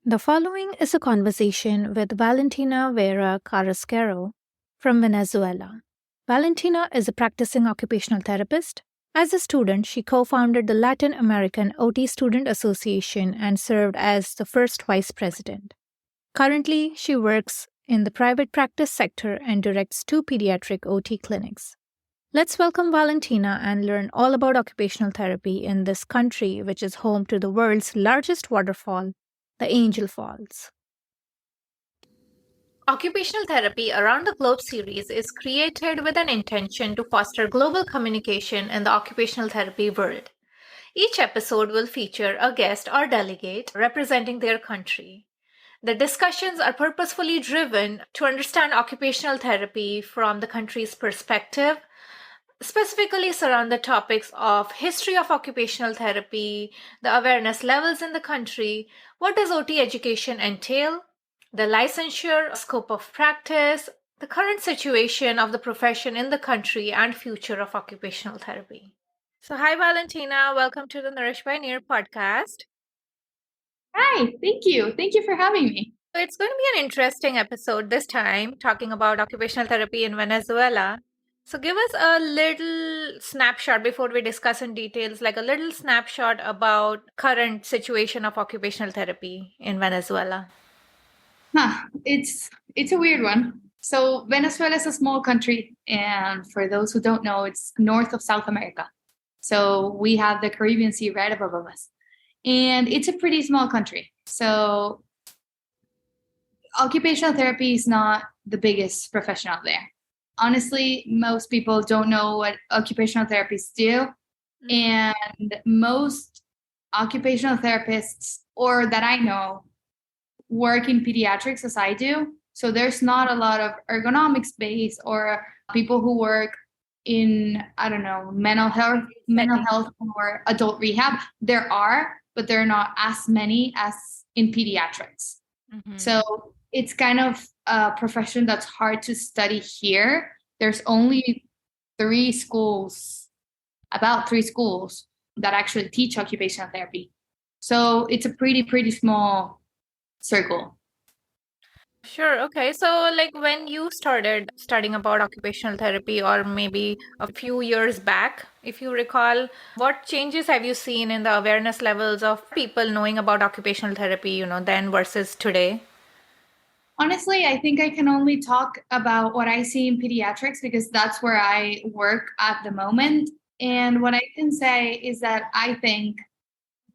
The following is a conversation with Valentina Vera Carrassquero from Venezuela. Valentina is a practicing occupational therapist. As a student, she co-founded the Latin American OT Student Association and served as the first vice president. Currently, she works in the private practice sector and directs 2 pediatric OT clinics. Let's welcome Valentina and learn all about occupational therapy in this country, which is home to the world's largest waterfall, the Angel Falls. Occupational Therapy Around the Globe series is created with an intention to foster global communication in the occupational therapy world. Each episode will feature a guest or delegate representing their country. The discussions are purposefully driven to understand occupational therapy from the country's perspective, specifically surround the topics of history of occupational therapy, the awareness levels in the country, what does OT education entail, the licensure, scope of practice, the current situation of the profession in the country, and future of occupational therapy. So hi, Valentina. Welcome to the Nourish by Near podcast. Hi, thank you. Thank you for having me. It's going to be an interesting episode this time, talking about occupational therapy in Venezuela. So give us a little snapshot before we discuss in details, like a little snapshot about current situation of occupational therapy in Venezuela. It's a weird one. So Venezuela is a small country, and for those who don't know, it's north of South America. So we have the Caribbean Sea right above us. And it's a pretty small country. So occupational therapy is not the biggest profession out there. Honestly, most people don't know what occupational therapists do. And most occupational therapists, or that I know, work in pediatrics as I do. So there's not a lot of ergonomic space or people who work in, I don't know, mental health or adult rehab. There are, but there are not as many as in pediatrics. Mm-hmm. So it's kind of a profession that's hard to study here. There's only about 3 schools that actually teach occupational therapy. So it's a pretty small circle. Sure. Okay. So like when you started studying about occupational therapy, or maybe a few years back, if you recall, what changes have you seen in the awareness levels of people knowing about occupational therapy, then versus today? Honestly, I think I can only talk about what I see in pediatrics because that's where I work at the moment. And what I can say is that I think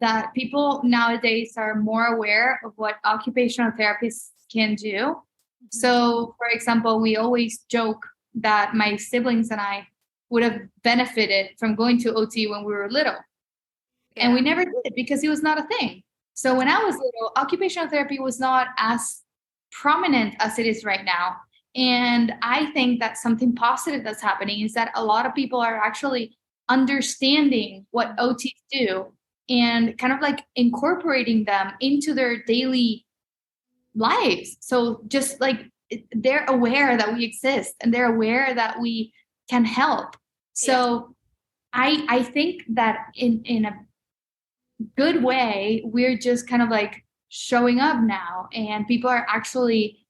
that people nowadays are more aware of what occupational therapists can do. Mm-hmm. So, for example, we always joke that my siblings and I would have benefited from going to OT when we were little. Yeah. And we never did because it was not a thing. So when I was little, occupational therapy was not as prominent as it is right now. And I think that something positive that's happening is that a lot of people are actually understanding what OTs do and kind of like incorporating them into their daily lives. So just like they're aware that we exist and they're aware that we can help. So yeah. I think that in a good way, we're just kind of like showing up now, and people are actually,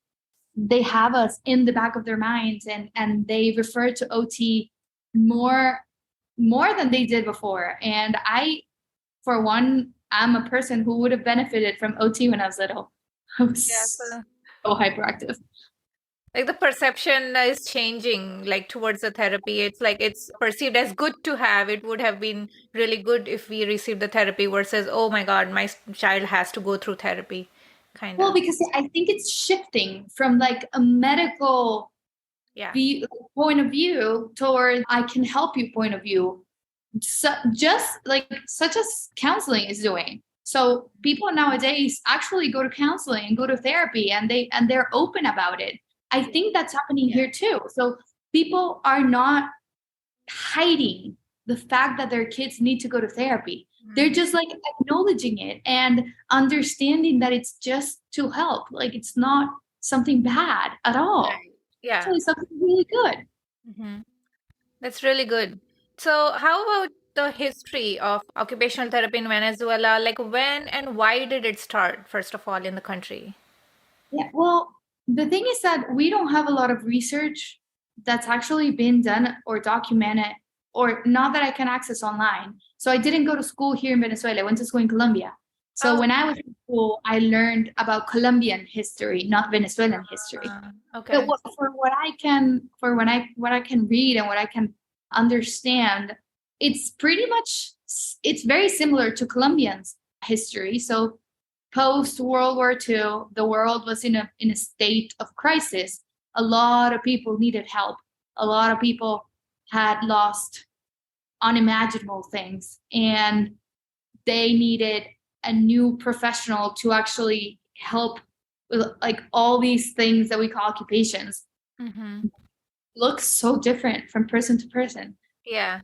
they have us in the back of their minds, and they refer to OT more than they did before. And I, for one, I'm a person who would have benefited from OT when I was little. I was so hyperactive. Like the perception is changing, like towards the therapy. It's like it's perceived as good to have. It would have been really good if we received the therapy versus, oh my God, my child has to go through therapy. Kind of. Well, because I think it's shifting from like a medical point of view toward I can help you point of view. So just like such as counseling is doing. So people nowadays actually go to counseling and go to therapy, and they're open about it. I think that's happening here too. So people are not hiding the fact that their kids need to go to therapy. Mm-hmm. They're just like acknowledging it and understanding that it's just to help. Like it's not something bad at all. Right. Yeah. It's something really good. Mm-hmm. That's really good. So how about the history of occupational therapy in Venezuela? Like when and why did it start, first of all, in the country? Yeah, well, the thing is that we don't have a lot of research that's actually been done or documented, or not that I can access online. So I didn't go to school here in Venezuela. I went to school in Colombia. So Oh, when I was in school, I learned about Colombian history, not Venezuelan history. But okay. for what I can, what I can read and what I can understand, it's pretty much, it's very similar to Colombian's history. So post World War II, the world was in a state of crisis. A lot of people needed help. A lot of people had lost unimaginable things, and they needed a new professional to actually help with like all these things that we call occupations. Mm-hmm. Looks so different from person to person. Yeah.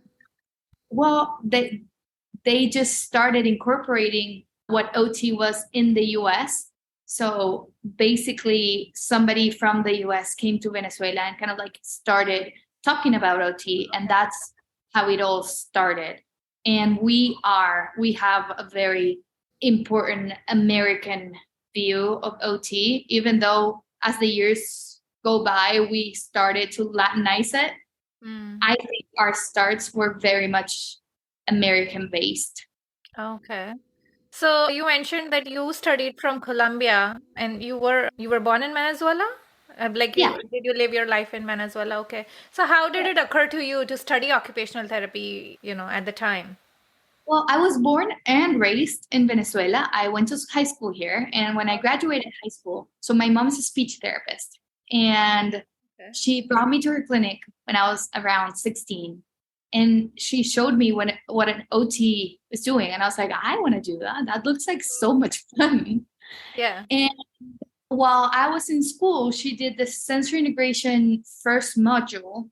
Well, they just started incorporating what OT was in the US. So basically, somebody from the US came to Venezuela and kind of like started talking about OT, and that's how it all started. And we have a very important American view of OT, even though as the years go by, we started to Latinize it. I think our starts were very much American based. Okay. So you mentioned that you studied from Colombia and you were born in Venezuela? Like Yeah. did you live your life in Venezuela? Okay. So how did it occur to you to study occupational therapy, at the time? Well, I was born and raised in Venezuela. I went to high school here. And when I graduated high school, so my mom is a speech therapist. And Okay. she brought me to her clinic when I was around 16. And she showed me what an OT was doing. And I was like, I want to do that. That looks like so much fun. Yeah. And while I was in school, she did the sensory integration first module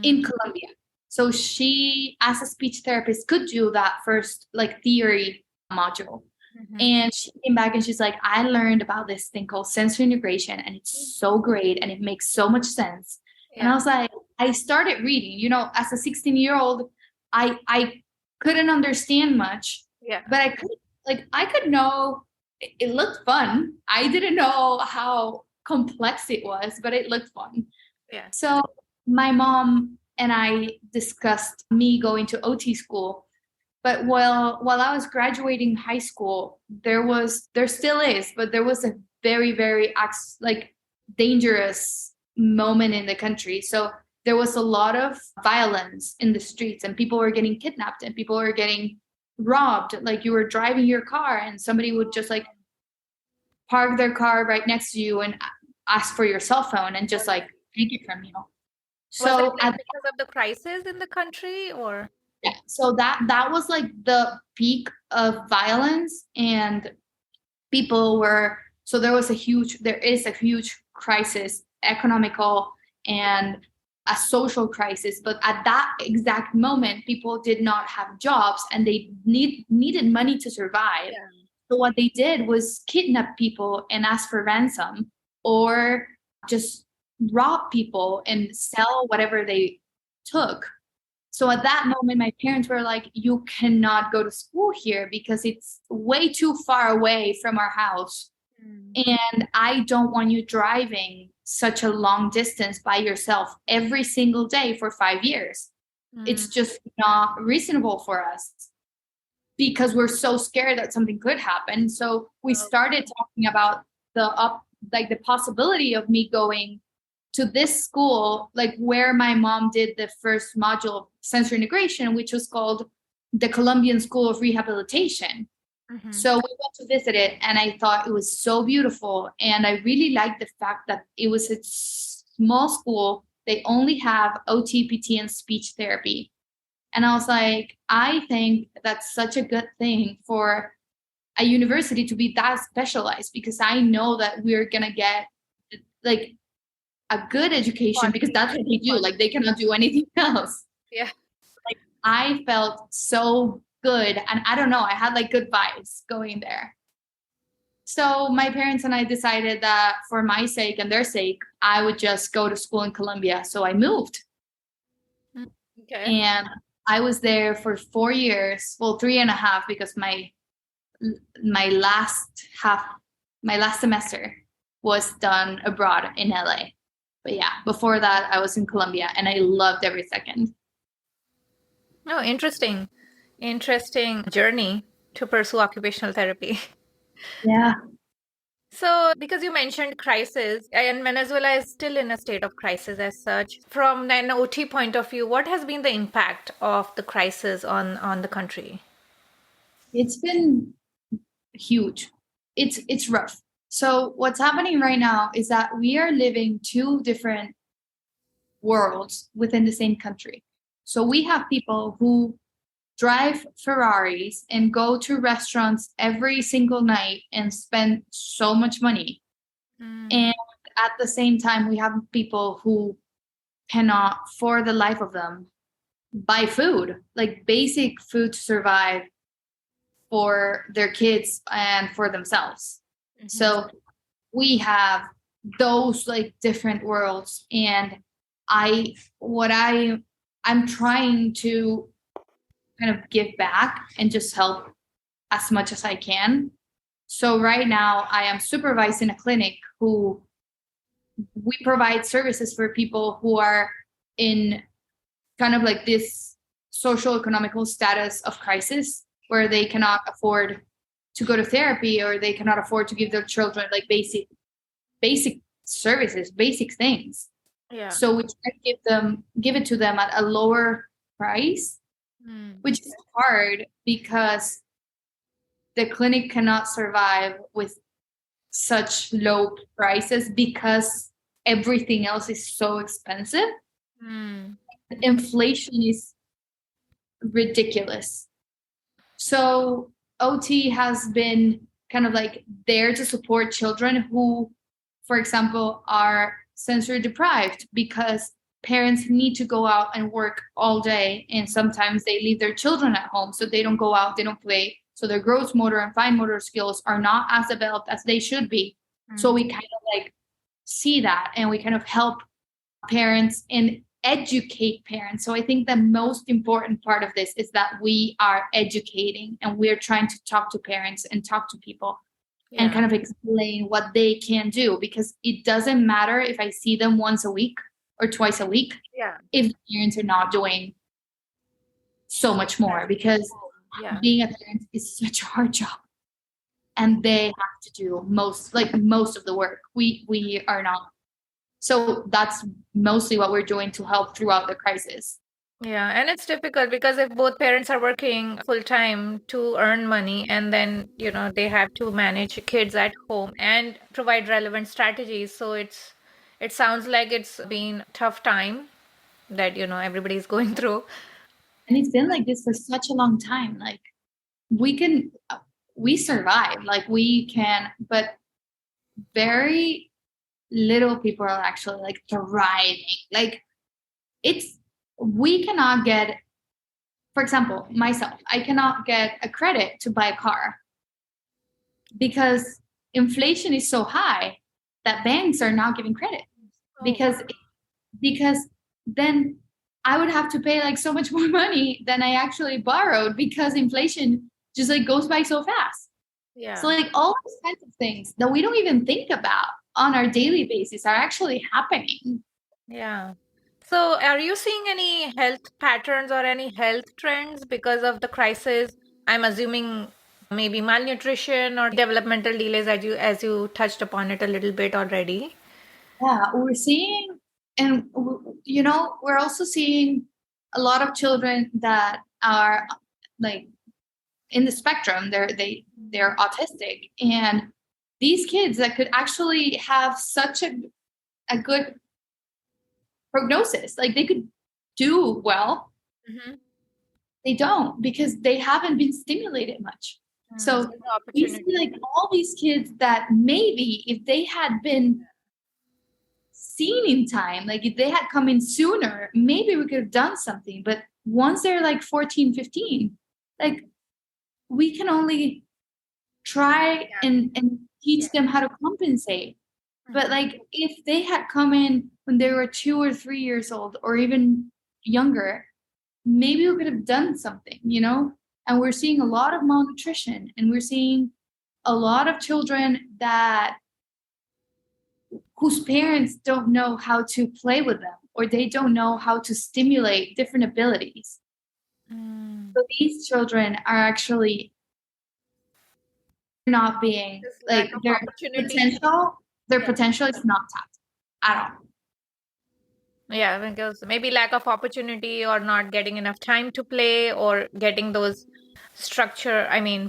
in Colombia. So she, as a speech therapist, could do that first like theory module. Mhm. And she came back and she's like, I learned about this thing called sensory integration, and it's so great and it makes so much sense. And I Yeah. was like, I started reading, as a 16-year-old, I couldn't understand much, Yeah. but I could know it looked fun. I didn't know how complex it was, but it looked fun. Yeah. So my mom and I discussed me going to OT school. But while I was graduating high school, there still is, but there was a very, very like dangerous moment in the country. So there was a lot of violence in the streets, and people were getting kidnapped and people were getting robbed. Like you were driving your car and somebody would just like park their car right next to you and ask for your cell phone and just like take it from you. Was it So like because of the crisis in the country or? yeah, so that was like the peak of violence, and people were, so there is a huge crisis, economical and a social crisis. But at that exact moment, people did not have jobs and they needed money to survive. Yeah. So what they did was kidnap people and ask for ransom, or just rob people and sell whatever they took. So at that moment, my parents were like, you cannot go to school here because it's way too far away from our house. And I don't want you driving such a long distance by yourself every single day for 5 years. It's just not reasonable for us because we're so scared that something could happen. So we started talking about the possibility of me going to this school, like where my mom did the first module of sensory integration, which was called the Colombian School of Rehabilitation. So we went to visit it, and I thought it was so beautiful. And I really liked the fact that it was a small school. They only have OT, PT, and speech therapy. And I was like, I think that's such a good thing for a university to be that specialized, because I know that we're going to get like a good education because that's what they do. Like they cannot do anything else. Yeah. Like I felt so good, and I don't know, I had like good vibes going there. So my parents and I decided that for my sake and their sake, I would just go to school in Colombia. So I moved. Okay. And I was there for 4 years, well, 3.5, because my last semester was done abroad in LA. But yeah, before that, I was in Colombia, and I loved every second. Oh, interesting. Interesting journey to pursue occupational therapy. Yeah. So, because you mentioned crisis, and Venezuela is still in a state of crisis as such, from an OT point of view, what has been the impact of the crisis on the country? It's been huge. It's rough. So what's happening right now is that we are living two different worlds within the same country. So we have people who drive Ferraris and go to restaurants every single night and spend so much money. And at the same time, we have people who cannot, for the life of them, buy food, like basic food to survive for their kids and for themselves. Mm-hmm. So we have those like different worlds, and I'm trying to kind of give back and just help as much as I can. So right now I am supervising a clinic who we provide services for people who are in kind of like this social economical status of crisis, where they cannot afford to go to therapy, or they cannot afford to give their children like basic services, basic things. Yeah. So we try to give it to them at a lower price, which is hard because the clinic cannot survive with such low prices because everything else is so expensive. Inflation is ridiculous. So OT has been kind of like there to support children who, for example, are sensory deprived because parents need to go out and work all day, and sometimes they leave their children at home, so they don't go out, they don't play, so their gross motor and fine motor skills are not as developed as they should be. So we kind of like see that, and we kind of help parents and educate parents. So I think the most important part of this is that we are educating, and we're trying to talk to parents and talk to people and kind of explain what they can do, because it doesn't matter if I see them once a week or twice a week if parents are not doing so much more, because being a parent is such a hard job, and they have to do most of the work. We are not. So that's mostly what we're doing to help throughout the crisis. Yeah, and it's difficult because if both parents are working full time to earn money, and then, they have to manage kids at home and provide relevant strategies. So it sounds like it's been a tough time that, everybody's going through. And it's been like this for such a long time. Like we survive, like we can, but very little people are actually like thriving. Like we cannot get, for example, myself, I cannot get a credit to buy a car because inflation is so high that banks are not giving credit because then I would have to pay like so much more money than I actually borrowed, because inflation just like goes by so fast. Yeah. So like all those kinds of things that we don't even think about on our daily basis are actually happening. Yeah. So are you seeing any health patterns or any health trends because of the crisis? I'm assuming maybe malnutrition or developmental delays, as you touched upon it a little bit already. Yeah, we're seeing, and we're also seeing a lot of children that are like in the spectrum. They're autistic, and these kids that could actually have such a good prognosis, like they could do well, they don't, because they haven't been stimulated much. So we see like all these kids that maybe if they had been seen in time, like if they had come in sooner, maybe we could have done something. But once they're like 14, 15, like we can only try and teach them how to compensate. But like if they had come in when they were 2 or 3 years old or even younger, maybe we could have done something, and we're seeing a lot of malnutrition, and we're seeing a lot of children whose parents don't know how to play with them, or they don't know how to stimulate different abilities. So these children are actually not being like their potential is not tapped at all. Yeah, because maybe lack of opportunity or not getting enough time to play or getting those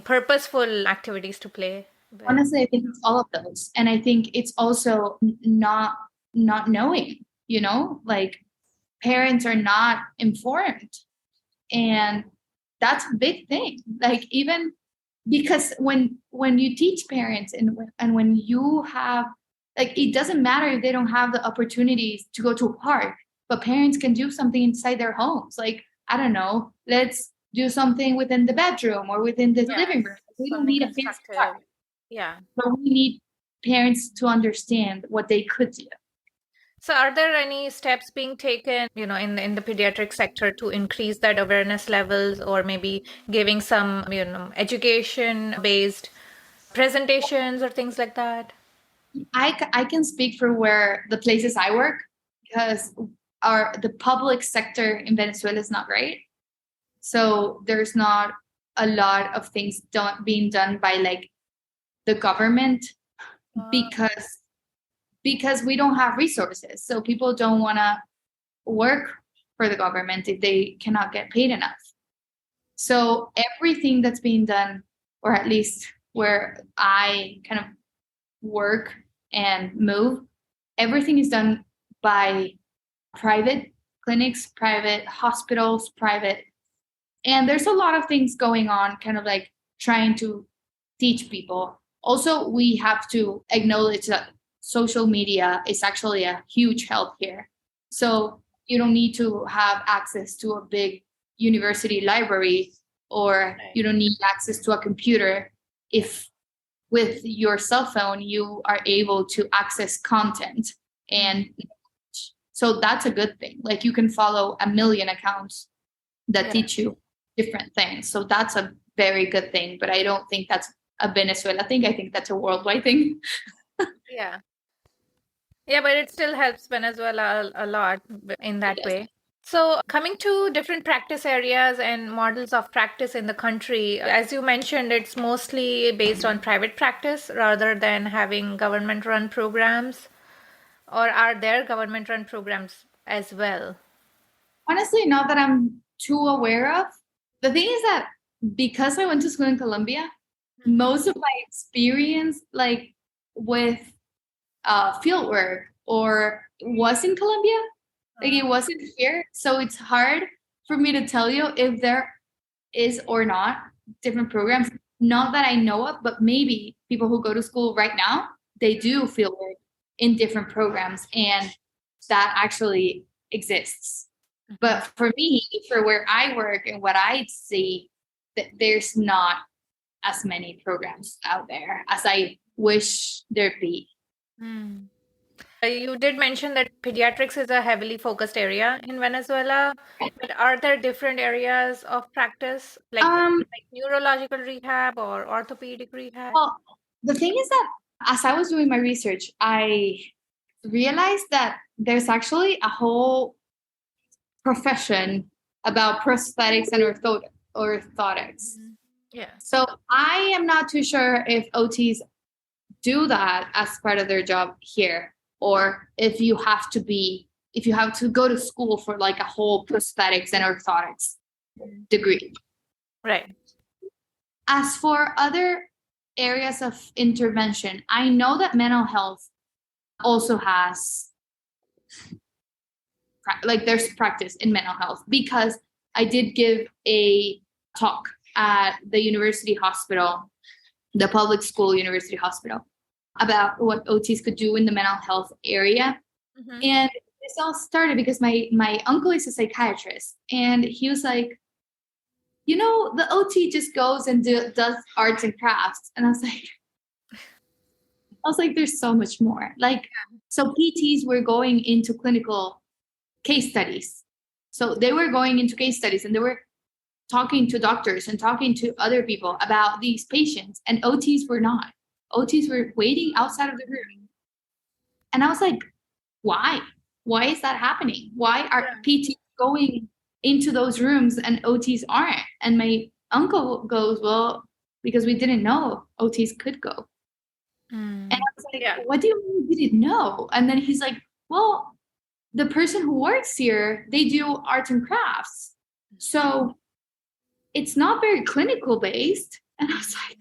purposeful activities to play. Honestly, I think it's all of those. And I think it's also not knowing, like parents are not informed. And that's a big thing. Like, even because when you teach parents and when you have, like, it doesn't matter if they don't have the opportunities to go to a park, but parents can do something inside their homes. Like, I don't know, let's do something within the bedroom or within the living room. We don't need a fancy park. Yeah. But we need parents to understand what they could do. So are there any steps being taken, in the pediatric sector to increase that awareness levels, or maybe giving some, education-based presentations or things like that? I can speak for where the places I work, because the public sector in Venezuela is not great. So there's not a lot of things being done by like the government, because we don't have resources. So people don't want to work for the government if they cannot get paid enough. So everything that's being done, or at least where I kind of work and move, everything is done by private clinics, private hospitals, and there's a lot of things going on, kind of like trying to teach people. Also, we have to acknowledge that social media is actually a huge help here. So you don't need to have access to a big university library, or you don't need access to a computer. If with your cell phone, you are able to access content. And so that's a good thing. Like, you can follow 1 million accounts that teach you different things. So that's a very good thing. But I don't think that's a Venezuela thing. I think that's a worldwide thing. Yeah. Yeah, but it still helps Venezuela a lot in that way. So coming to different practice areas and models of practice in the country, as you mentioned, it's mostly based on private practice rather than having government-run programs. Or are there government-run programs as well? Honestly, not that I'm too aware of. The thing is that because I went to school in Colombia, most of my experience, like with field work, or was in Colombia. Like, it wasn't here. So it's hard for me to tell you if there is or not different programs. Not that I know of, but maybe people who go to school right now, they do field work in different programs, and that actually exists. But for me, for where I work and what I see, that there's not as many programs out there as I wish there'd be. You did mention that pediatrics is a heavily focused area in Venezuela, but are there different areas of practice, like neurological rehab or orthopedic rehab? Well, the thing is that as I was doing my research, I realized that there's actually a whole profession about prosthetics and orthotics. Yeah. So I am not too sure if OTs do that as part of their job here, or if you have to go to school for like a whole prosthetics and orthotics degree. Right. As for other areas of intervention, I know that mental health also has, like, there's practice in mental health, because I did give a talk at the university hospital, the public school university hospital, about what OTs could do in the mental health area. And this all started because my uncle is a psychiatrist, and he was like, the OT just goes and does arts and crafts. And I was like, there's so much more. Like, so PTs were going into clinical case studies. So they were going into case studies and they were talking to doctors and talking to other people about these patients, and OTs were not. OTs were waiting outside of the room. And I was like, why? Why is that happening? Why are PTs going into those rooms and OTs aren't? And my uncle goes, well, because we didn't know OTs could go. And I was like, what do you mean you didn't know? And then he's like, well, the person who works here, they do arts and crafts. So it's not very clinical based. And I was like,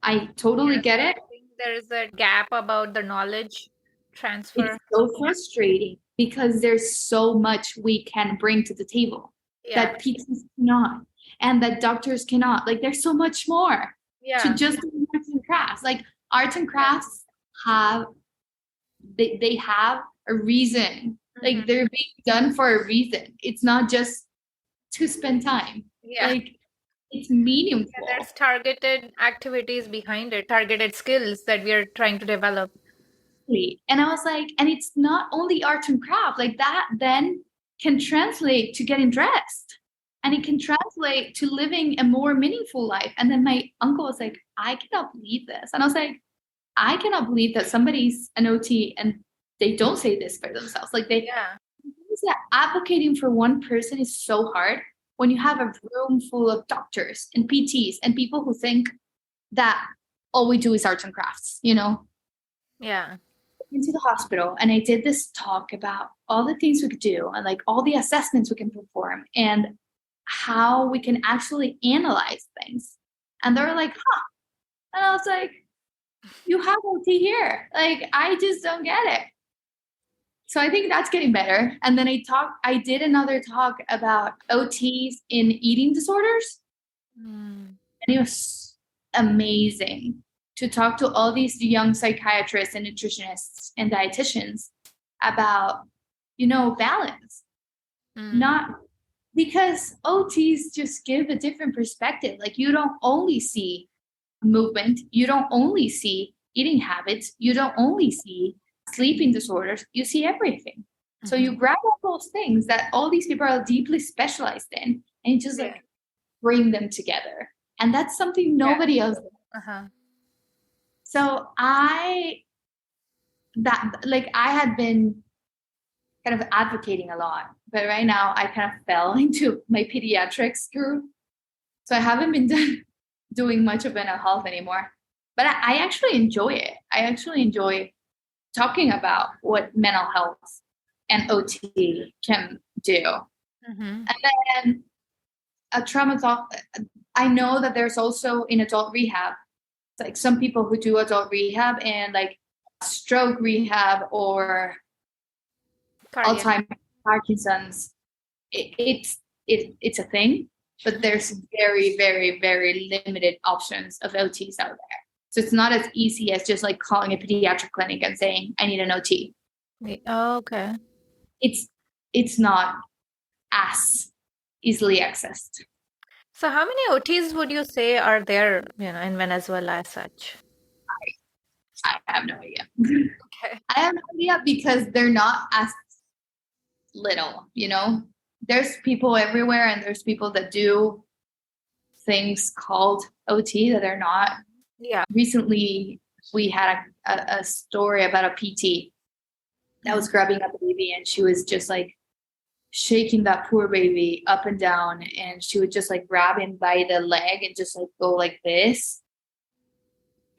I totally get it. I think there's a gap about the knowledge transfer. It's so frustrating because there's so much we can bring to the table that PTs cannot and that doctors cannot. Like there's so much more to just do arts and crafts. Like arts and crafts have, they have a reason. Like they're being done for a reason. It's not just to spend time. Like it's meaningful. And there's targeted activities behind it, targeted skills that we are trying to develop. And I was like, and it's not only art and craft, like that then can translate to getting dressed, and it can translate to living a more meaningful life. And then my uncle was like, I cannot believe this. And I was like, I cannot believe that somebody's an OT and they don't say this for themselves. Like advocating for one person is so hard when you have a room full of doctors and PTs and people who think that all we do is arts and crafts, you know? Into the hospital, and I did this talk about all the things we could do and like all the assessments we can perform and how we can actually analyze things. And they were like, and I was like, you have OT here. Like, I just don't get it. So I think that's getting better. And then I did another talk about OTs in eating disorders. And it was amazing to talk to all these young psychiatrists and nutritionists and dietitians about, balance. Not because OTs just give a different perspective. Like you don't only see movement, you don't only see eating habits, you don't only see sleeping disorders, you see everything. So you grab all those things that all these people are deeply specialized in and you just like bring them together. And that's something nobody else does. So I had been kind of advocating a lot, but right now I kind of fell into my pediatrics group. So I haven't been doing much of mental health anymore, but I actually enjoy it. I actually enjoy talking about what mental health and OT can do. And then a trauma talk, I know that there's also in adult rehab, like some people who do adult rehab and like stroke rehab or Alzheimer's, Parkinson's. It's a thing, but there's very, very, very limited options of OTs out there. So it's not as easy as just like calling a pediatric clinic and saying, I need an OT. Oh, okay. It's not as easily accessed. So how many OTs would you say are there, in Venezuela as such? I have no idea. Okay. I have no idea because they're not as little, There's people everywhere and there's people that do things called OT that are not. Recently, we had a story about a PT that was grabbing up a baby and she was just like shaking that poor baby up and down, and she would just like grab him by the leg and just like go like this.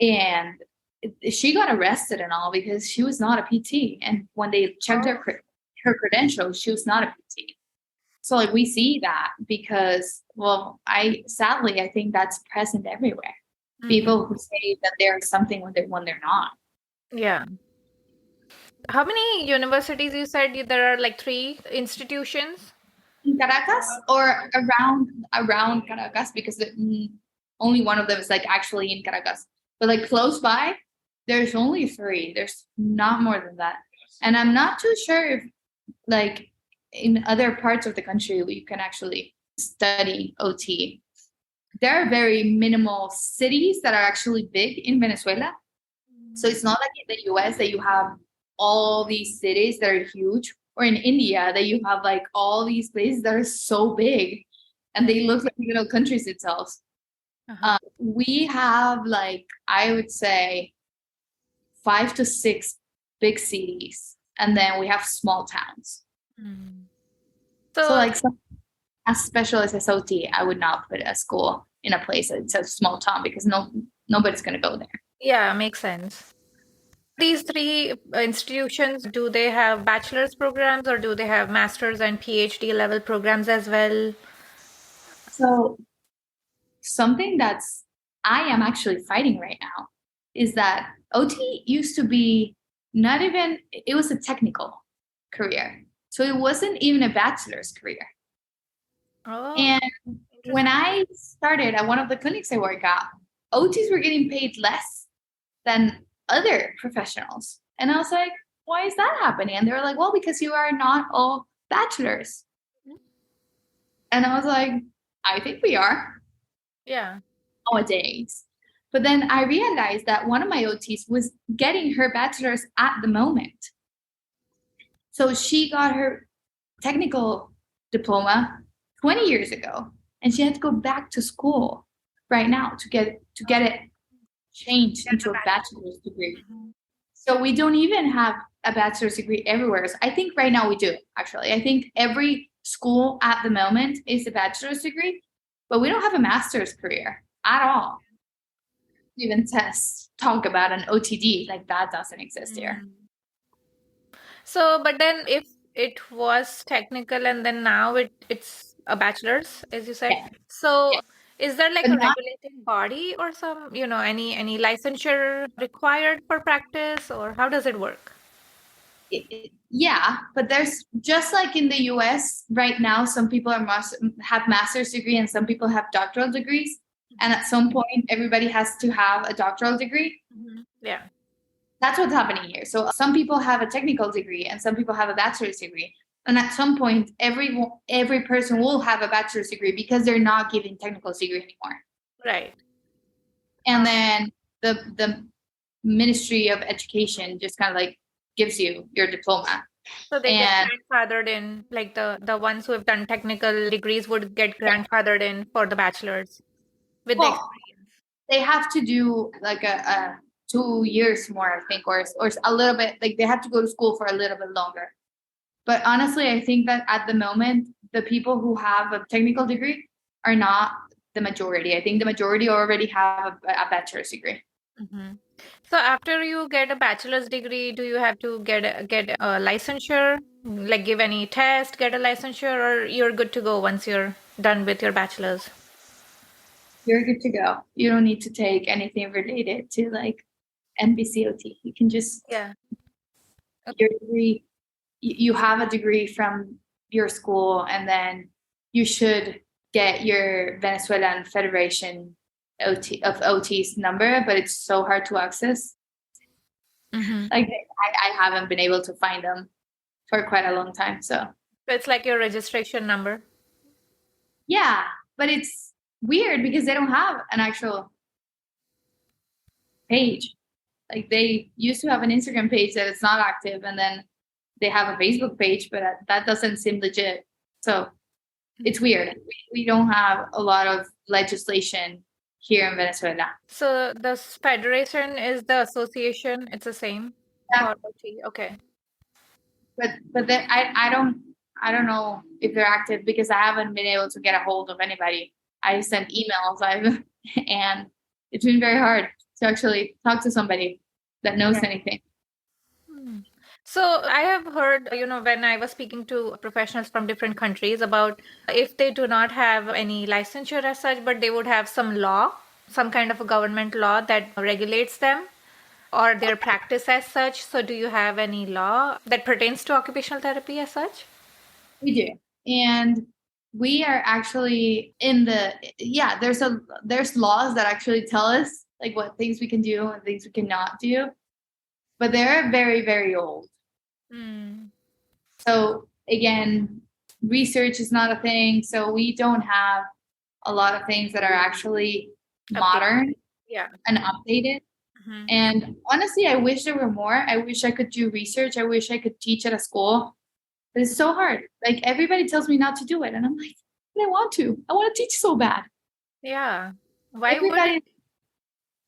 And she got arrested and all because she was not a PT. And when they checked her credentials, she was not a PT. So like we see that because, well, I think that's present everywhere. People who say that they're something when they're not. Yeah. How many universities you said there are? Like 3 institutions in Caracas or around Caracas, because only one of them is like actually in Caracas, but like close by there's only 3. There's not more than that. And I'm not too sure if like in other parts of the country you can actually study OT. There are very minimal cities that are actually big in Venezuela. So it's not like in the US that you have all these cities that are huge or in India that you have like all these places that are so big and they look like little countries itself. We have like, I would say 5 to 6 big cities, and then we have small towns. So like as special as SOT, I would not put a school in a place that's a small town because nobody's going to go there. Yeah, makes sense. These three institutions, do they have bachelor's programs or do they have master's and PhD level programs as well? So something I am actually fighting right now is that OT used to be it was a technical career. So it wasn't even a bachelor's career. Oh, and when I started at one of the clinics I work at, OTs were getting paid less than other professionals. And I was like, why is that happening? And they were like, well, because you are not all bachelors. And I was like, I think we are. Yeah. Nowadays. But then I realized that one of my OTs was getting her bachelor's at the moment. So she got her technical diploma 20 years ago, and she had to go back to school right now to get it changed into a bachelor's degree. So we don't even have a bachelor's degree everywhere. So I think right now we do, actually. I think every school at the moment is a bachelor's degree, but we don't have a master's career at all. Even talk about an OTD, like that doesn't exist here. So, but then if it was technical and then now it's a bachelor's, as you said. Yeah. So is there like a regulating body or some, any licensure required for practice, or how does it work? Yeah, but there's just like in the US right now, some people have master's degree and some people have doctoral degrees. And at some point, everybody has to have a doctoral degree. Yeah. That's what's happening here. So some people have a technical degree and some people have a bachelor's degree. And at some point, every person will have a bachelor's degree because they're not giving technical degree anymore. Right. And then the Ministry of Education just kind of like gives you your diploma. So they get grandfathered in, like the ones who have done technical degrees would get grandfathered in for the bachelor's with the experience. They have to do like a 2 years more, I think, or a little bit, like they have to go to school for a little bit longer. But honestly, I think that at the moment, the people who have a technical degree are not the majority. I think the majority already have a bachelor's degree. So after you get a bachelor's degree, do you have to get a licensure, like give any test, get a licensure, or you're good to go once you're done with your bachelor's? You're good to go. You don't need to take anything related to like NBCOT. You can just your degree. You have a degree from your school, and then you should get your Venezuelan Federation OT's number, but it's so hard to access. Like I haven't been able to find them for quite a long time. So it's like your registration number. Yeah, but it's weird because they don't have an actual page. Like they used to have an Instagram page that it's not active, and then they have a Facebook page, but that doesn't seem legit. So it's weird. We don't have a lot of legislation here in Venezuela. So the federation is the association. It's the same. Yeah. Okay. But I don't know if they're active because I haven't been able to get a hold of anybody. I sent emails, and it's been very hard to actually talk to somebody that knows anything. So I have heard, when I was speaking to professionals from different countries about if they do not have any licensure as such, but they would have some law, some kind of a government law that regulates them or their practice as such. So do you have any law that pertains to occupational therapy as such? We do. And we are actually there's laws that actually tell us like what things we can do and things we cannot do, but they're very, very old. So again, research is not a thing. So we don't have a lot of things that are actually modern and updated. And honestly, I wish there were more. I wish I could do research. I wish I could teach at a school But it's so hard. Like everybody tells me not to do it. And I'm like, I want to. I want to teach so bad. Yeah. Why would Everybody,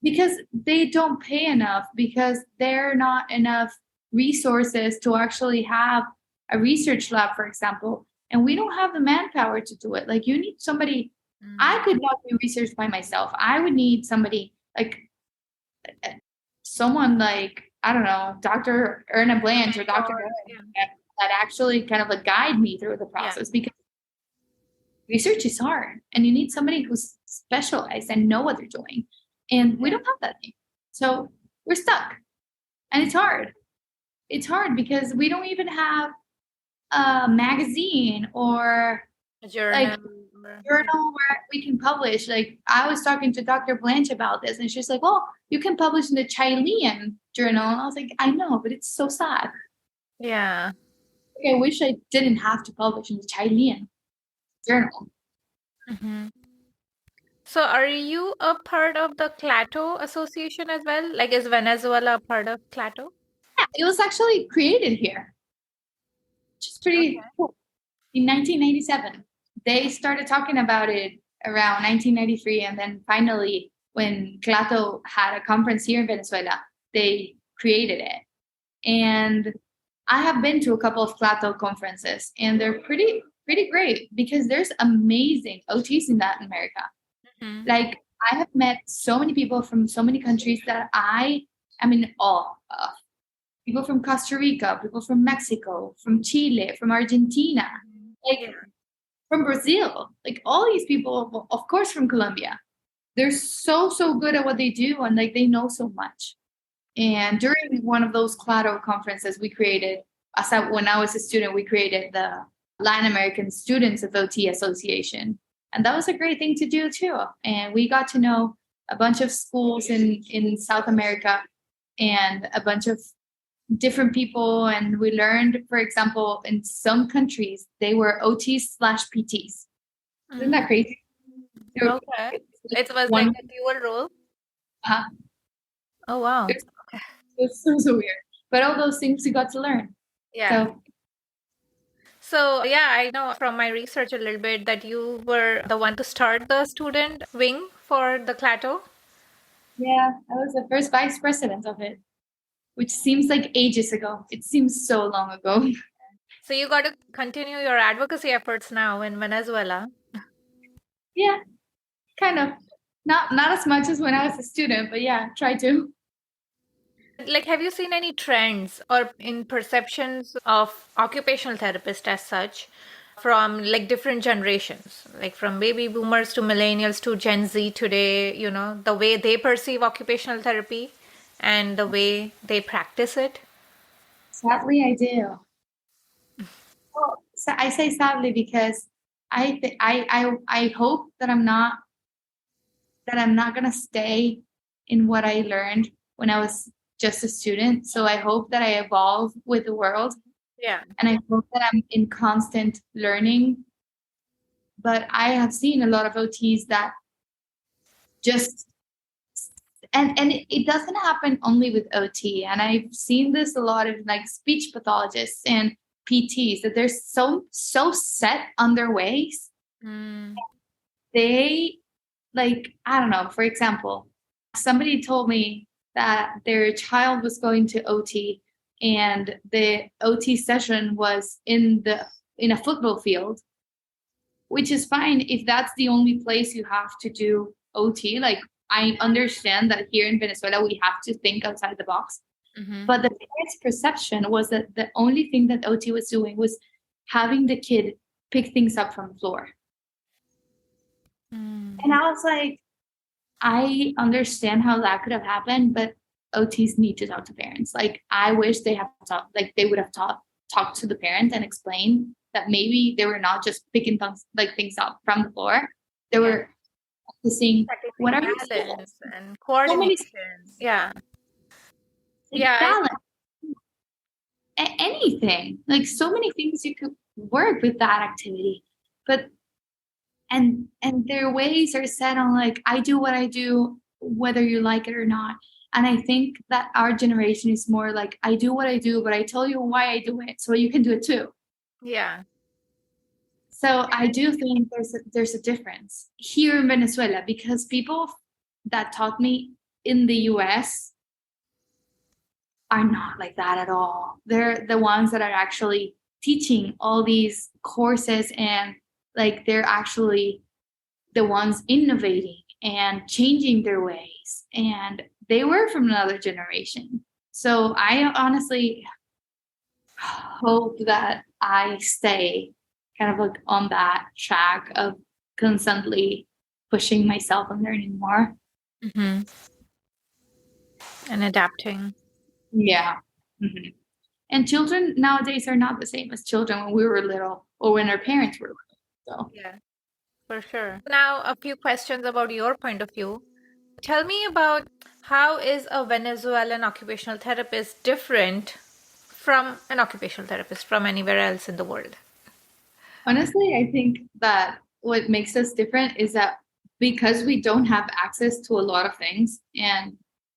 because they don't pay enough, because there are not enough resources to actually have a research lab, for example. And we don't have the manpower to do it. Like you need somebody. I could not do research by myself. I would need somebody like someone like, I don't know, Dr. Erna Blanche or Dr. that actually kind of like guide me through the process, because research is hard and you need somebody who's specialized and know what they're doing. And we don't have that thing. So we're stuck. And it's hard. It's hard because we don't even have a magazine or a journal. Like journal where we can publish. Like I was talking to Dr. Blanche about this and she's like, well, you can publish in the Chilean journal. And I was like, I know, but it's so sad. Yeah. Like, I wish I didn't have to publish in the Chilean journal. Mm-hmm. So are you a part of the CLATO Association as well? Like is Venezuela a part of CLATO? Yeah, it was actually created here, which is pretty cool. In 1997. They started talking about it around 1993. And then finally, when CLATO had a conference here in Venezuela, they created it. And I have been to a couple of CLATO conferences, and they're pretty great because there's amazing OTs in Latin America. Mm-hmm. Like I have met so many people from so many countries that I am in awe of. People from Costa Rica, people from Mexico, from Chile, from Argentina, like from Brazil, like all these people, of course, from Colombia. They're so good at what they do, and like they know so much. And during one of those CLATO conferences, we created, when I was a student, we created the Latin American Students of OT Association. And that was a great thing to do too. And we got to know a bunch of schools in South America and a bunch of different people. And we learned, for example, in some countries, they were OTs/PTs. Isn't that crazy? Okay. It was like a dual role? Oh, wow. It's so weird. But all those things we got to learn. Yeah. So yeah, I know from my research a little bit that you were the one to start the student wing for the CLATO. Yeah, I was the first vice president of it, which seems like ages ago. It seems so long ago. So you got to continue your advocacy efforts now in Venezuela. Yeah, kind of. Not as much as when I was a student, but yeah, try to. Like, have you seen any trends or in perceptions of occupational therapists as such from like different generations, like from baby boomers to millennials to Gen Z today, you know, the way they perceive occupational therapy and the way they practice it? Sadly, I do. Well, so I say sadly because I hope that I'm not gonna stay in what I learned when I was just a student. So I hope that I evolve with the world. Yeah. And I hope that I'm in constant learning. But I have seen a lot of OTs that just and it doesn't happen only with OT. And I've seen this a lot of like speech pathologists and PTs that they're so set on their ways. They like, I don't know, for example, somebody told me that their child was going to OT and the OT session was in a football field, which is fine if that's the only place you have to do OT. Like I understand that here in Venezuela, we have to think outside the box. Mm-hmm. But the parents' perception was that the only thing that OT was doing was having the kid pick things up from the floor. And I was like, I understand how that could have happened, but OTs need to talk to parents. Like, I wish they would have talked to the parent and explained that maybe they were not just picking things up from the floor. They were practicing whatever balance and coordination. Balance. Anything. Like so many things you could work with that activity. But and their ways are set on like, I do what I do, whether you like it or not. And I think that our generation is more like, I do what I do, but I tell you why I do it, so you can do it too. Yeah. So I do think there's a difference here in Venezuela, because people that taught me in the US are not like that at all. They're the ones that are actually teaching all these courses, and like they're actually the ones innovating and changing their ways, and they were from another generation. So I honestly hope that I stay kind of like on that track of constantly pushing myself and learning more. Mm-hmm. And adapting. Yeah. Mm-hmm. And children nowadays are not the same as children when we were little or when our parents were little. So Yeah, for sure. Now, a few questions about your point of view. Tell me about how is a Venezuelan occupational therapist different from an occupational therapist from anywhere else in the world? honestly, I think that what makes us different is that because we don't have access to a lot of things, and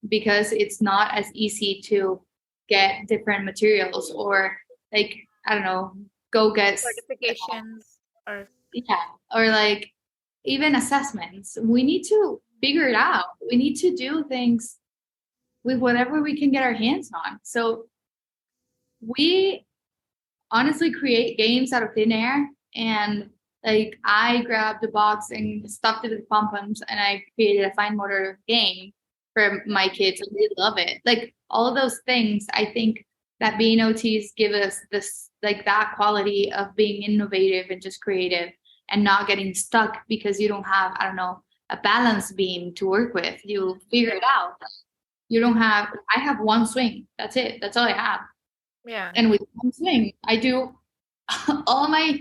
because it's not as easy to get different materials, or like, I don't know, go get, Certifications or yeah, or like even assessments. We need to figure it out. We need to do things with whatever we can get our hands on. So we honestly create games out of thin air, and like I grabbed a box and stuffed it with pom-poms, and I created a fine motor game for my kids, and they love it. Like all of those things, I think that being OTs give us this, like that quality of being innovative and just creative, and not getting stuck because you don't have, I don't know, a balance beam to work with. You figure it out. You don't have, I have one swing. That's it. That's all I have. yeah. And with one swing, I do all my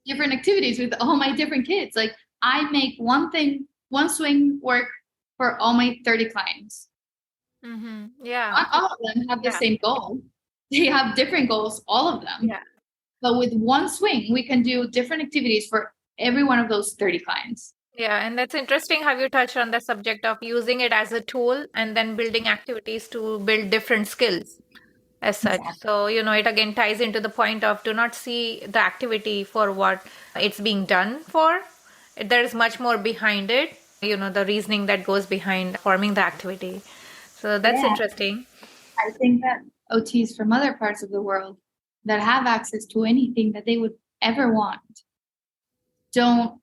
different activities with all my different kids. Like I make one thing, one swing work for all my 30 clients. Mm-hmm. Yeah. Not all of them have the Yeah. same goal. They have different goals, all of them. Yeah. But with one swing, we can do different activities for every one of those 30 clients. Yeah, and that's interesting how you touched on the subject of using it as a tool and then building activities to build different skills as such. Exactly. So, it again ties into the point of do not see the activity for what it's being done for. There's much more behind it, the reasoning that goes behind forming the activity. So that's Yeah. interesting. I think that OTs from other parts of the world that have access to anything that they would ever want don't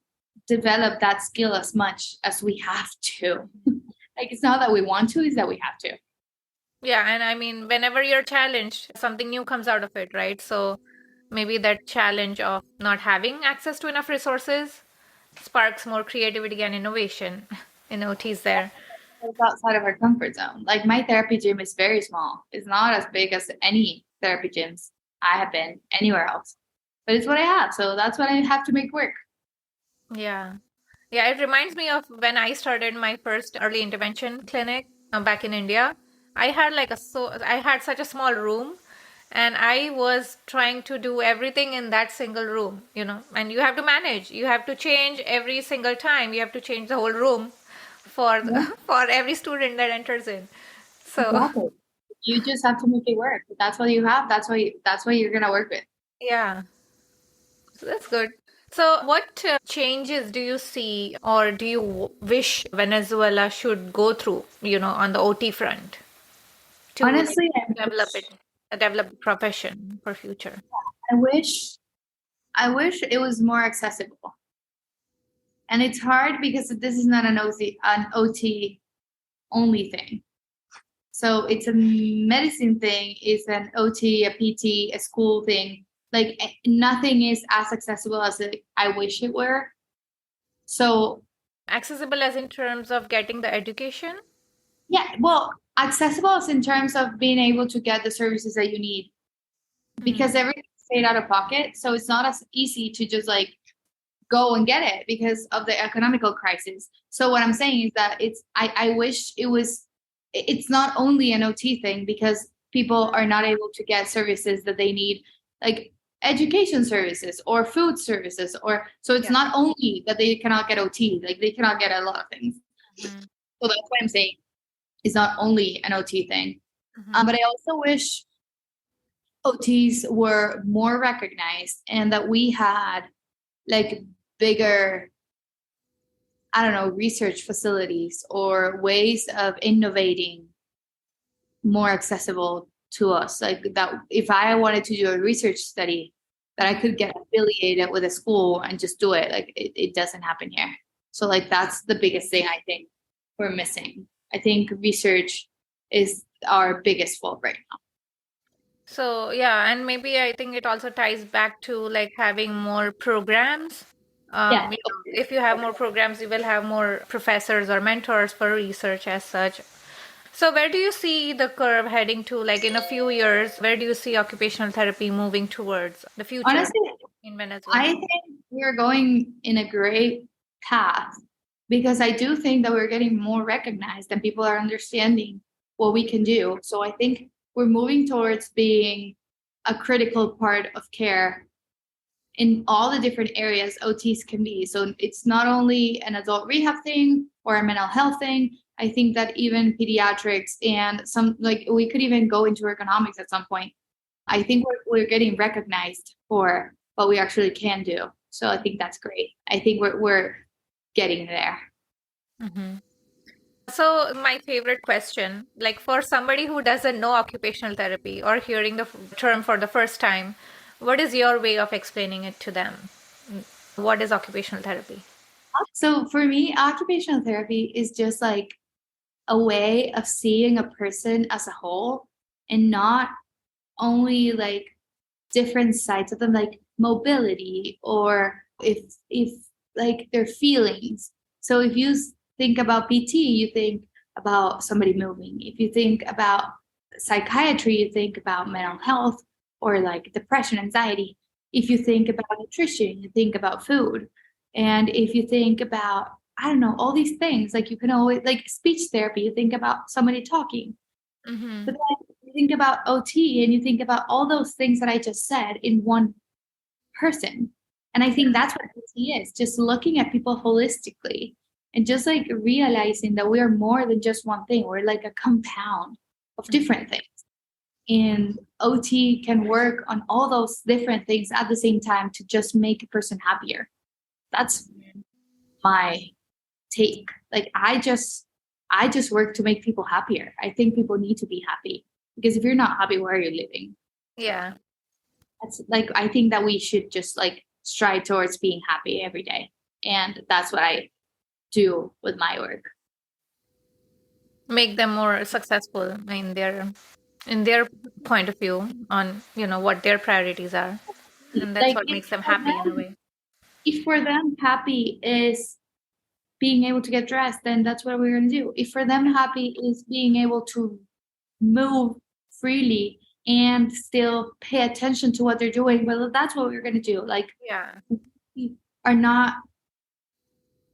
develop that skill as much as we have to. Like it's not that we want to, it's that we have to. Yeah, and I mean, whenever you're challenged, something new comes out of it, right? So maybe that challenge of not having access to enough resources sparks more creativity and innovation in OTs there. It's outside of our comfort zone. Like my therapy gym is very small. It's not as big as any therapy gyms I have been anywhere else. But it's what I have. So that's what I have to make work. Yeah. Yeah, it reminds me of when I started my first early intervention clinic back in India. I had such a small room, and I was trying to do everything in that single room, and you have to manage. You have to change every single time. You have to change the whole room for Yeah, for every student that enters in. So, exactly. You just have to make it work. That's what you have. That's what you're gonna work with. yeah. So that's good. So, what changes do you see or do you wish Venezuela should go through, on the OT front to like Honestly, develop it, develop the profession for future? I wish I wish it was more accessible. And it's hard because this is not an OT only thing. So it's a medicine thing, it's an OT, a PT, a school thing. Like nothing is as accessible as I wish it were. So Accessible as in terms of getting the education? yeah, well, accessible is in terms of being able to get the services that you need, because everything's paid out of pocket. So it's not as easy to just like go and get it because of the economical crisis. So what I'm saying is that I wish it's not only an OT thing, because people are not able to get services that they need, like education services or food services, or so it's Yeah. not only that they cannot get OT, like they cannot get a lot of things. Mhm. So that's why I'm saying it's not only an OT thing. Mhm. But I also wish OTs were more recognized and that we had like bigger, I don't know, research facilities or ways of innovating more accessible to us. Like that, if I wanted to do a research study, that I could get affiliated with a school and just do it. Like it doesn't happen here. So like that's the biggest thing I think we're missing. I think research is our biggest fault right now. So yeah, and maybe I think it also ties back to like having more programs. Yeah. If you have more programs, you will have more professors or mentors for research as such. So where do you see the curve heading to, like in a few years? Where do you see occupational therapy moving towards the future Honestly, in Venezuela? I think we're going in a great path because I do think that we're getting more recognized and people are understanding what we can do. So I think we're moving towards being a critical part of care in all the different areas OTs can be. So it's not only an adult rehab thing or a mental health thing. I think that even pediatrics and some, like we could even go into ergonomics at some point. I think we're getting recognized for what we actually can do. So I think that's great. I think we're getting there. Mm-hmm. So my favorite question, like for somebody who doesn't know occupational therapy or hearing the term for the first time, what is your way of explaining it to them? What is occupational therapy? So for me, occupational therapy is just like a way of seeing a person as a whole and not only like different sides of them, like mobility or if like their feelings. So if you think about PT, you think about somebody moving. If you think about psychiatry, you think about mental health or like depression, anxiety. If you think about nutrition, you think about food. And if you think about, I don't know, all these things, like you can always, like speech therapy, you think about somebody talking. Mm-hmm. But then you think about OT and you think about all those things that I just said in one person. And I think that's what OT is, just looking at people holistically and just like realizing that we are more than just one thing. We're like a compound of different things. And OT can work on all those different things at the same time to just make a person happier. That's my take. Like I just work to make people happier. I think people need to be happy because if you're not happy, where are you living? Yeah. That's like, I think that we should just like strive towards being happy every day. And that's what I do with my work. Make them more successful in their point of view on, what their priorities are. And that's Like what makes them happy in a way. if for them happy is being able to get dressed, then that's what we're going to do. If for them happy is being able to move freely and still pay attention to what they're doing, well, that's what we're going to do. Like, Yeah. we are not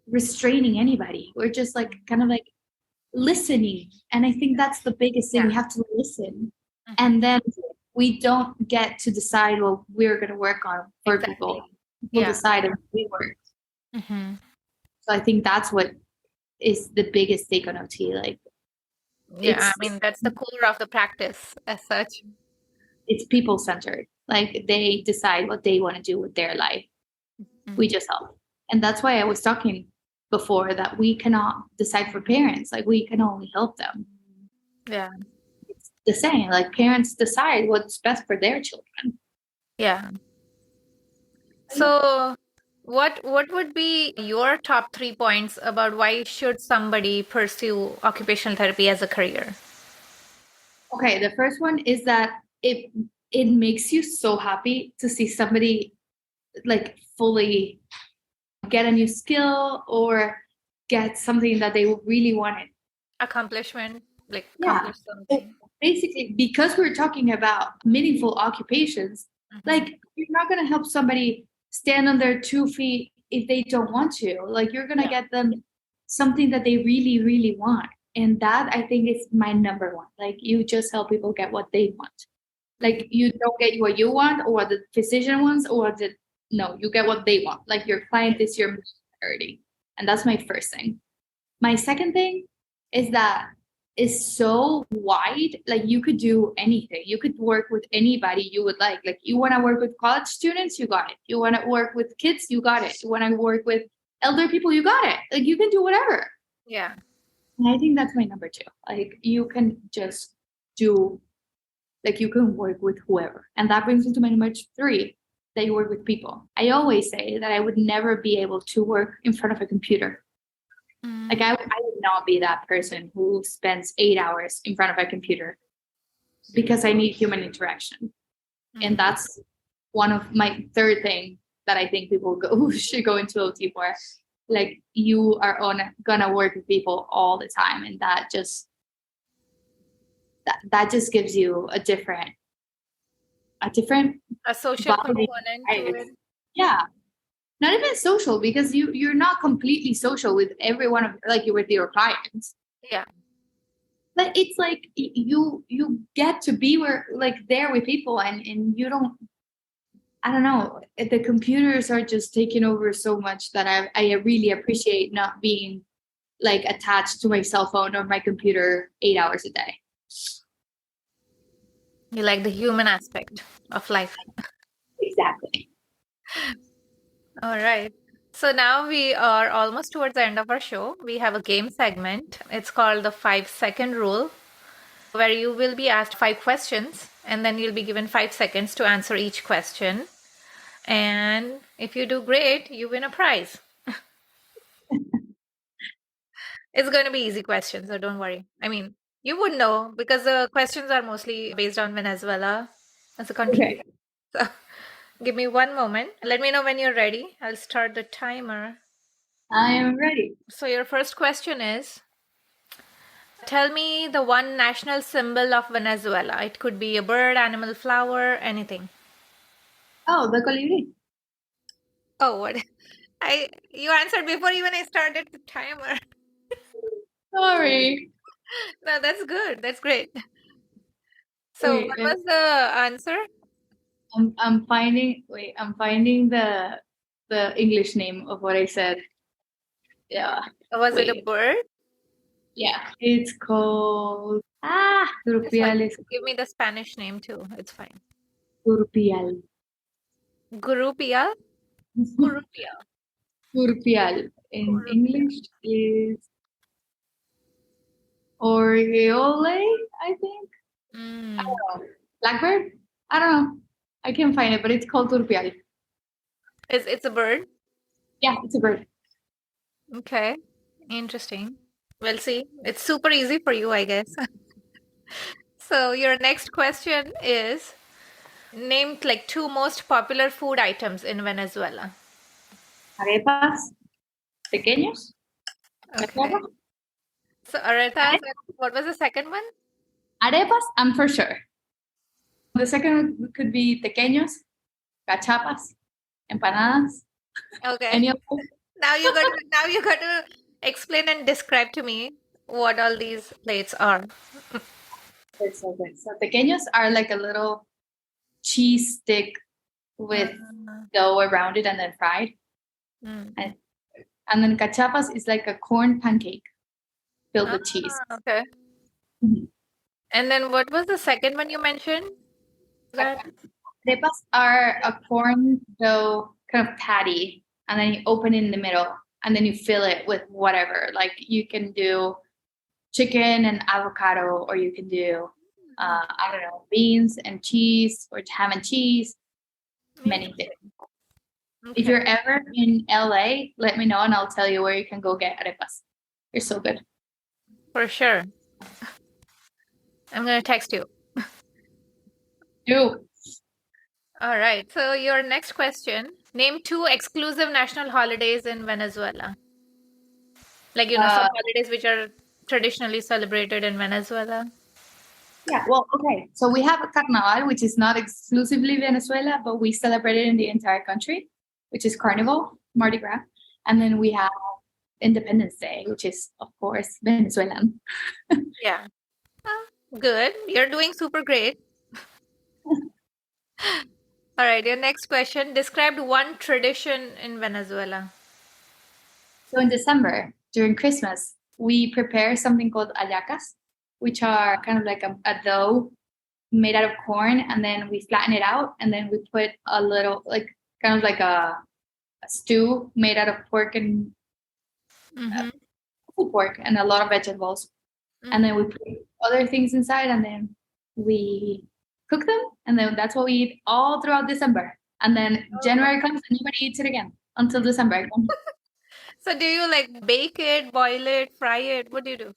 restraining anybody. We're just like kind of like listening. And I think that's the biggest thing. We have to listen. Mhm. And then we don't get to decide what we're going to work on for people. People decide and we work. Mm-hmm. So I think that's what is the biggest take on OT. Like, Yeah, I mean, that's the core of the practice as such. It's people centered. Like they decide what they want to do with their life. Mm-hmm. We just help. And that's why I was talking before that we cannot decide for parents. Like we can only help them. Yeah. It's the same. Like parents decide what's best for their children. Yeah. So what would be your top 3 points about why should somebody pursue occupational therapy as a career? Okay, the first one is that it makes you so happy to see somebody like fully get a new skill or get something that they really wanted. Accomplishment, like accomplish something. Basically, because we're talking about meaningful occupations, like you're not going to help somebody stand on their 2 feet if they don't want to. Like you're going to get them something that they really, really want. And that I think is my number one. Like you just help people get what they want. Like you don't get what you want or what the physician wants or no, you get what they want. Like your client is your priority. And that's my first thing. My second thing is that is so wide. Like you could do anything. You could work with anybody you would like. Like you want to work with college students, you got it. You want to work with kids, you got it. You want to work with elder people, you got it. Like you can do whatever. Yeah. And I think that's my number 2. Like you can just do, like you can work with whoever. And that brings me to my number 3, that you work with people. I always say that I would never be able to work in front of a computer. Like I would not be that person who spends 8 hours in front of a computer, because I need human interaction. And that's one of my 3rd thing that I think people should go into OT for. Like you are gonna work with people all the time, and that just gives you a social body, component right? to it. Yeah. Not even social, because you're not completely social with everyone of, like you with your clients. Yeah. But it's like you get to be there with people, and you don't, I don't know, the computers are just taking over so much that I really appreciate not being like attached to my cell phone or my computer 8 hours a day. You like the human aspect of life. Exactly. All right. So now we are almost towards the end of our show. We have a game segment. It's called the 5-second rule, where you will be asked 5 questions, and then you'll be given 5 seconds to answer each question. And if you do great, you win a prize. It's going to be easy questions, so don't worry. I mean, you would know because the questions are mostly based on Venezuela as a country. Okay. So give me one moment. Let me know when you're ready. I'll start the timer. I am ready. So your first question is, tell me the one national symbol of Venezuela. It could be a bird, animal, flower, anything. Oh, the colibri. Oh, what? You answered before even I started the timer. Sorry. No, that's good. That's great. So Wait, what was the answer? I'm finding the English name of what I said. Yeah. Was it a Wait. bird? Yeah. It's called It's fine. Turpial. Give me the Spanish name too. It's fine. Turpial. Gurupia? Gurupia. Turpial in English is Oriole, I think. I don't know. Blackbird? I don't know. I can't find it, but it's called Turpial. It's a bird? Yeah, it's a bird. Okay. Interesting. We'll see. It's super easy for you, I guess. So your next question is, name like 2 most popular food items in Venezuela. Arepas pequeños. Okay. So aretas, what was the second one? Arepas, I'm for sure. The second one could be pequeños, cachapas, empanadas. Okay. Any of them? Now you got to explain and describe to me what all these plates are. It's so good. So pequeños are like a little cheese stick with dough around it and then fried. And then cachapas is like a corn pancake filled with cheese. Okay. And then what was the second one you mentioned? Arepas are a corn dough kind of patty, and then you open it in the middle, and then you fill it with whatever. Like you can do chicken and avocado, or you can do I don't know, beans and cheese, or ham and cheese. Many things. Okay. If you're ever in LA, let me know and I'll tell you where you can go get arepas. They're so good. For sure. I'm gonna text you. Do. All right. So your next question: name 2 exclusive national holidays in Venezuela. Like some holidays which are traditionally celebrated in Venezuela. Yeah, well, okay. So we have a Carnaval, which is not exclusively Venezuela, but we celebrate it in the entire country, which is Carnival, Mardi Gras. And then we have Independence Day, which is, of course, Venezuelan. Yeah. Good. You're doing super great. All right. Your next question. Describe one tradition in Venezuela. So in December, during Christmas, we prepare something called hallacas. which are kind of like a dough made out of corn, and then we flatten it out, and then we put a little, like, kind of like a stew made out of pork and pork and a lot of vegetables. And then we put other things inside, and then we cook them, and then that's what we eat all throughout December. And then January comes and nobody eats it again until December again. So do you like bake it, boil it, fry it? What do you do?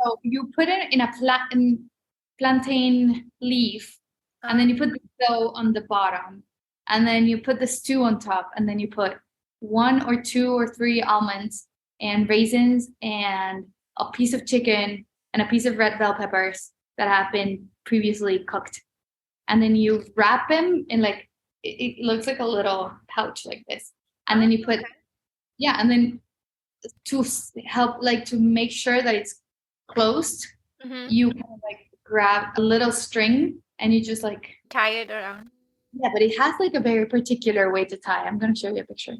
So you put it in a plantain leaf, and then you put the dough on the bottom, and then you put the stew on top, and then you put 1 or 2 or 3 almonds and raisins and a piece of chicken and a piece of red bell peppers that have been previously cooked. And then you wrap them in, like, it looks like a little pouch like this. And then you put, and then to help, like, to make sure that it's closed, you kind of like grab a little string and you just like tie it around. Yeah, but it has like a very particular way to tie. I'm going to show you a picture.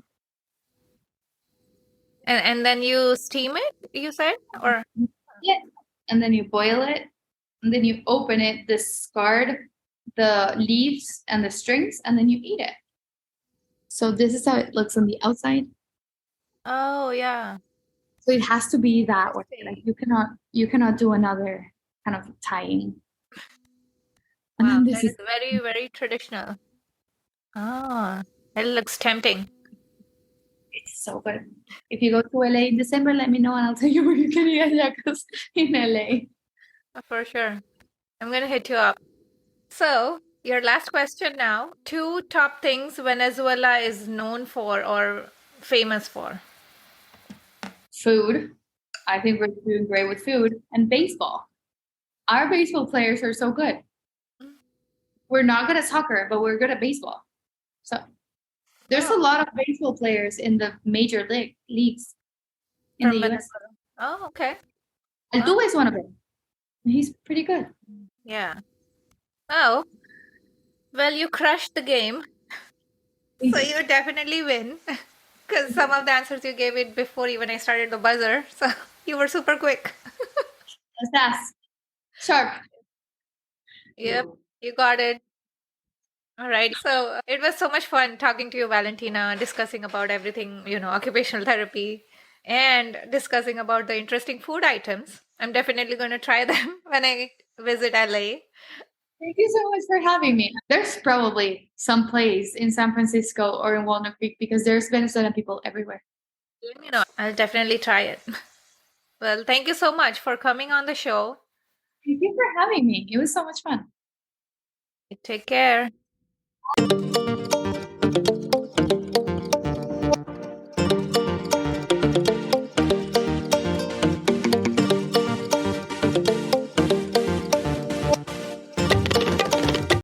And then you steam it, you said? Or yeah, and then you boil it, and then you open it, discard the leaves and the strings, and then you eat it. So this is how it looks on the outside. Oh, yeah. So it has to be that way. Like, you cannot do another kind of tying. And wow, then this that is very, very traditional. Oh, it looks tempting. It's so good. If you go to LA in December, let me know and I'll tell you where you can eat yacos in LA. For sure. I'm going to hit you up. So, your last question now. 2 top things Venezuela is known for or famous for? Food. I think we're doing great with food. And baseball. Our baseball players are so good. We're not good at soccer, but we're good at baseball. So there's a lot of baseball players in the major leagues in the US. Oh, okay. Altuve is one of them. He's pretty good. Yeah. Oh, well, you crushed the game. So you definitely win. Because some of the answers you gave it before even I started the buzzer. So you were super quick. Fast. Sharp. Yep, you got it. All right. So it was so much fun talking to you, Valentina, discussing about everything, occupational therapy and discussing about the interesting food items. I'm definitely going to try them when I visit LA. Thank you so much for having me. There's probably some place in San Francisco or in Walnut Creek because there's Venezuelan people everywhere. Let me know. I'll definitely try it. Well, thank you so much for coming on the show. Thank you for having me. It was so much fun. Take care.